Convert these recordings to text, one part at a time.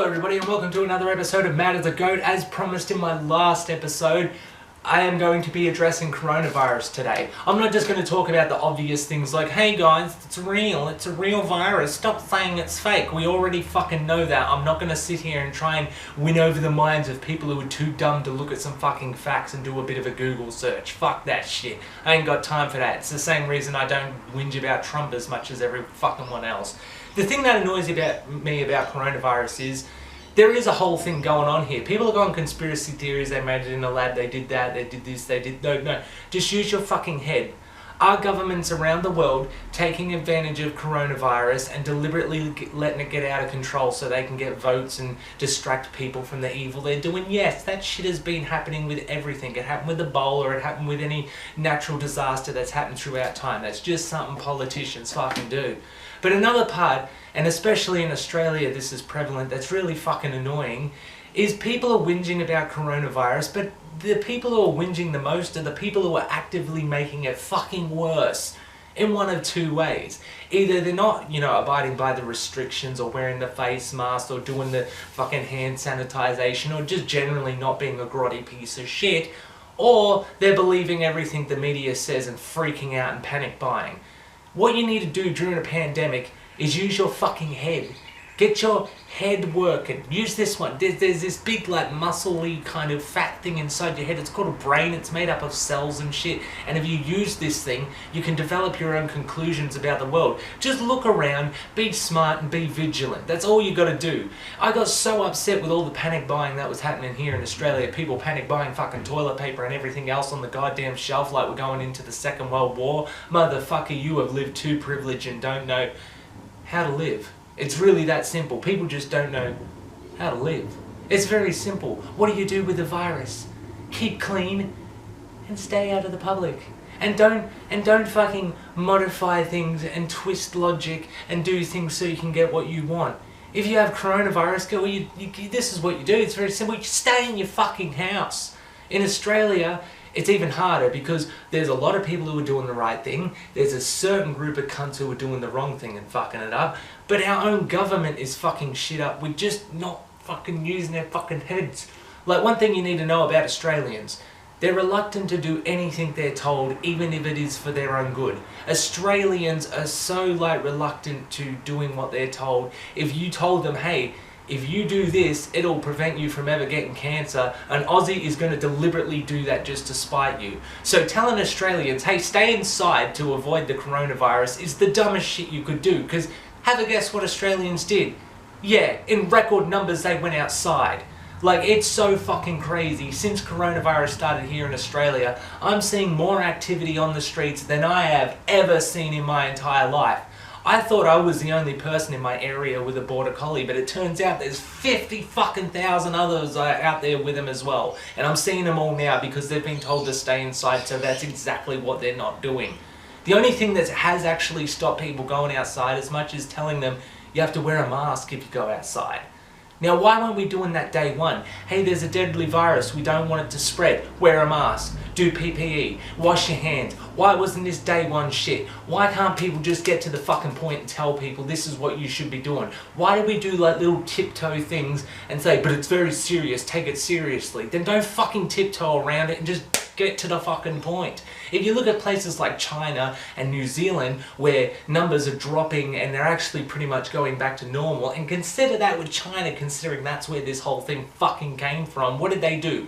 everybody and welcome to another episode of Mad as a Goat. As promised in my last episode, I am going to be addressing coronavirus today. I'm not just going to talk about the obvious things like, hey guys, it's a real virus, stop saying it's fake. We already fucking know that. I'm not going to sit here and try and win over the minds of people who are too dumb to look at some fucking facts and do a bit of a Google search. Fuck that shit. I ain't got time for that. It's the same reason I don't whinge about Trump as much as every fucking one else. The thing that annoys me about coronavirus is there is a whole thing going on here. People are going conspiracy theories, they made it in a lab, they did that, they did this, they did... No. Just use your fucking head. Are governments around the world taking advantage of coronavirus and deliberately letting it get out of control so they can get votes and distract people from the evil they're doing? Yes, that shit has been happening with everything. It happened with Ebola, it happened with any natural disaster that's happened throughout time. That's just something politicians fucking do. But another part, and especially in Australia this is prevalent, that's really fucking annoying, is people are whinging about coronavirus, but the people who are whinging the most are the people who are actively making it fucking worse in one of two ways. Either they're not, abiding by the restrictions or wearing the face mask or doing the fucking hand sanitization or just generally not being a grotty piece of shit, or they're believing everything the media says and freaking out and panic buying. What you need to do during a pandemic is use your fucking head. Get your head working. Use this one. There's this big, muscle-y kind of fat thing inside your head. It's called a brain. It's made up of cells and shit. And if you use this thing, you can develop your own conclusions about the world. Just look around, be smart, and be vigilant. That's all you got to do. I got so upset with all the panic buying that was happening here in Australia. People panic buying fucking toilet paper and everything else on the goddamn shelf like we're going into the Second World War. Motherfucker, you have lived too privileged and don't know how to live. It's really that simple. People just don't know how to live. It's very simple. What do you do with the virus? Keep clean and stay out of the public. And don't fucking modify things and twist logic and do things so you can get what you want. If you have coronavirus, this is what you do. It's very simple. You stay in your fucking house. In Australia, it's even harder because there's a lot of people who are doing the right thing. There's a certain group of cunts who are doing the wrong thing and fucking it up. But our own government is fucking shit up. We're just not fucking using their fucking heads. Like, one thing you need to know about Australians, they're reluctant to do anything they're told, even if it is for their own good. Australians are so, reluctant to doing what they're told. If you told them, hey, if you do this, it'll prevent you from ever getting cancer, an Aussie is going to deliberately do that just to spite you. So telling Australians, hey, stay inside to avoid the coronavirus is the dumbest shit you could do, because have a guess what Australians did? Yeah, in record numbers they went outside. It's so fucking crazy. Since coronavirus started here in Australia, I'm seeing more activity on the streets than I have ever seen in my entire life. I thought I was the only person in my area with a border collie, but it turns out there's 50 fucking thousand others out there with them as well. And I'm seeing them all now because they've been told to stay inside, so that's exactly what they're not doing. The only thing that has actually stopped people going outside as much is telling them you have to wear a mask if you go outside. Now, why weren't we doing that day one? Hey, there's a deadly virus, we don't want it to spread. Wear a mask, do PPE, wash your hands. Why wasn't this day one shit? Why can't people just get to the fucking point and tell people this is what you should be doing? Why do we do little tiptoe things and say, but it's very serious, take it seriously? Then don't fucking tiptoe around it and just get to the fucking point. If you look at places like China and New Zealand where numbers are dropping and they're actually pretty much going back to normal, and consider that with China, considering that's where this whole thing fucking came from, what did they do?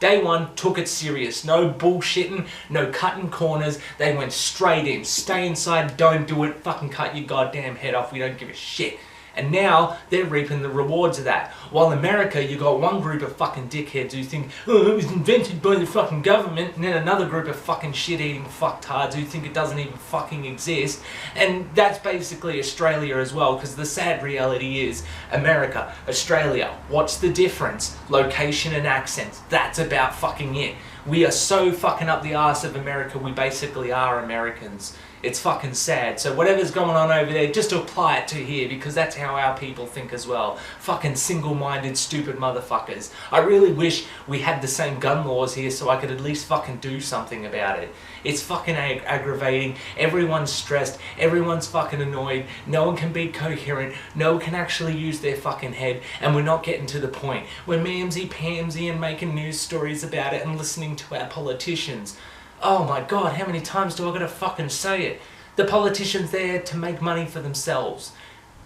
Day one, took it serious. No bullshitting, no cutting corners. They went straight in. Stay inside, don't do it, fucking cut your goddamn head off, we don't give a shit. And now they're reaping the rewards of that. While in America, you got one group of fucking dickheads who think, oh, it was invented by the fucking government, and then another group of fucking shit-eating fucktards who think it doesn't even fucking exist. And that's basically Australia as well, because the sad reality is America, Australia, what's the difference? Location and accent. That's about fucking it. We are so fucking up the arse of America, we basically are Americans. It's fucking sad. So whatever's going on over there, just apply it to here, because that's how our people think as well. Fucking single-minded, stupid motherfuckers. I really wish we had the same gun laws here so I could at least fucking do something about it. It's fucking aggravating. Everyone's stressed. Everyone's fucking annoyed. No one can be coherent. No one can actually use their fucking head. And we're not getting to the point. We're mamsy-pamsy and making news stories about it and listening to our politicians. Oh my god, how many times do I gotta fucking say it? The politicians there to make money for themselves.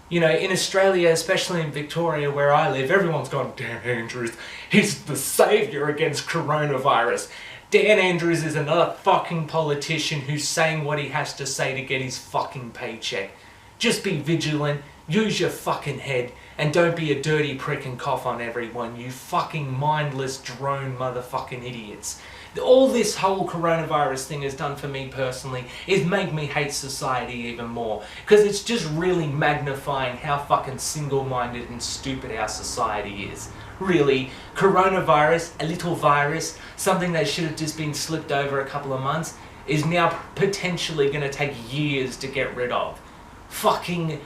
You know, in Australia, especially in Victoria where I live, everyone's gone, Dan Andrews, he's the saviour against coronavirus. Dan Andrews is another fucking politician who's saying what he has to say to get his fucking paycheck. Just be vigilant, use your fucking head, and don't be a dirty prick and cough on everyone, you fucking mindless drone motherfucking idiots. All this whole coronavirus thing has done for me personally is make me hate society even more. Because it's just really magnifying how fucking single-minded and stupid our society is. Really, coronavirus, a little virus, something that should have just been slipped over a couple of months, is now potentially going to take years to get rid of. Fucking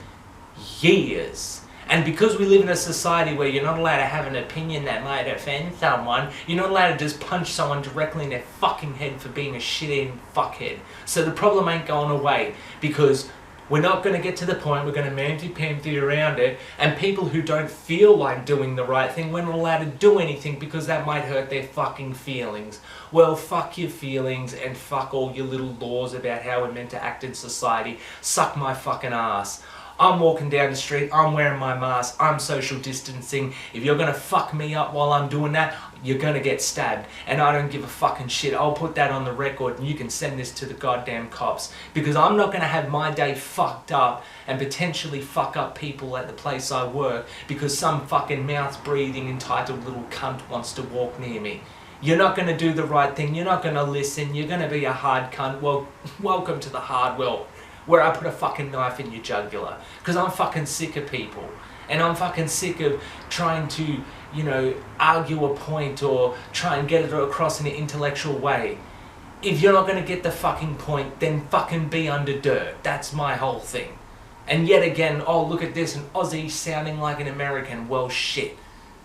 years. And because we live in a society where you're not allowed to have an opinion that might offend someone, you're not allowed to just punch someone directly in their fucking head for being a shit-eating fuckhead. So the problem ain't going away, because we're not going to get to the point, we're going to mamty-pamty around it, and people who don't feel like doing the right thing, we're not allowed to do anything because that might hurt their fucking feelings. Well, fuck your feelings and fuck all your little laws about how we're meant to act in society. Suck my fucking ass. I'm walking down the street, I'm wearing my mask, I'm social distancing. If you're gonna fuck me up while I'm doing that, you're gonna get stabbed. And I don't give a fucking shit. I'll put that on the record and you can send this to the goddamn cops. Because I'm not gonna have my day fucked up and potentially fuck up people at the place I work because some fucking mouth-breathing entitled little cunt wants to walk near me. You're not gonna do the right thing, you're not gonna listen, you're gonna be a hard cunt. Well, welcome to the hard world, where I put a fucking knife in your jugular. Because I'm fucking sick of people. And I'm fucking sick of trying to, you know, argue a point or try and get it across in an intellectual way. If you're not going to get the fucking point, then fucking be under dirt. That's my whole thing. And yet again, oh, look at this, an Aussie sounding like an American. Well, shit.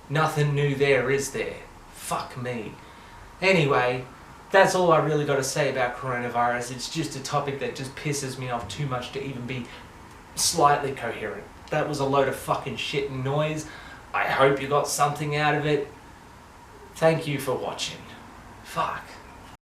Nothing new there, is there? Fuck me. Anyway, that's all I really got to say about coronavirus. It's just a topic that just pisses me off too much to even be slightly coherent. That was a load of fucking shit and noise. I hope you got something out of it. Thank you for watching. Fuck.